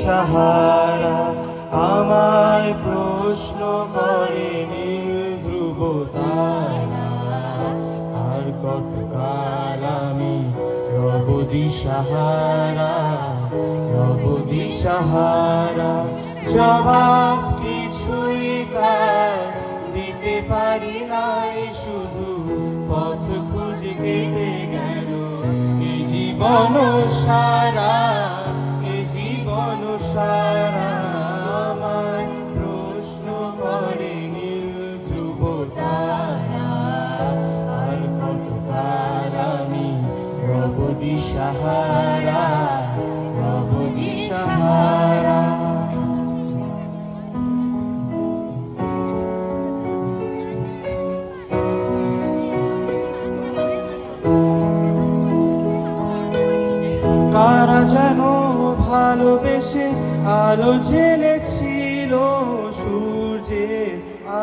দিশাহারা আমায় প্রশ্ন করে নীল ধ্রুব তারা। আর কতকাল আমি রব দিশাহারা, রব দিশাহারা। জবাব কিছুই তার দিতে পারি নাই, শুধু পথ খুঁজে কেটে গেল এ জীবন সারা, এ জীবন সারা। আমায় প্রশ্ন করে নীল ধ্রুব তারা। আর কতকাল আমি রব দিশাহারা, রব দিশাহারা। কারা যেন ভালোবেসে আলো জ্বেলেছিল, সূর্যের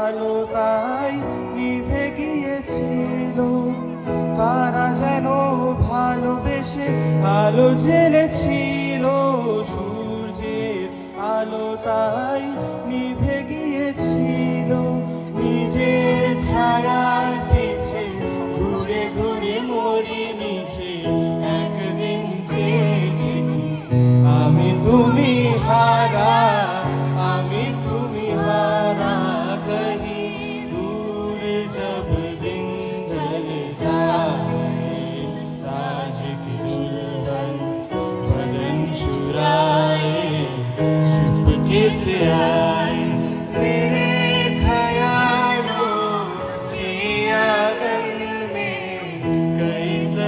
আলো তাই নিভে গিয়েছিল। কারা যেন ভালোবেসে আলো জ্বেলেছিল, সূর্যের আলো তাই নিভে গিয়েছিল। নিজের ছায়া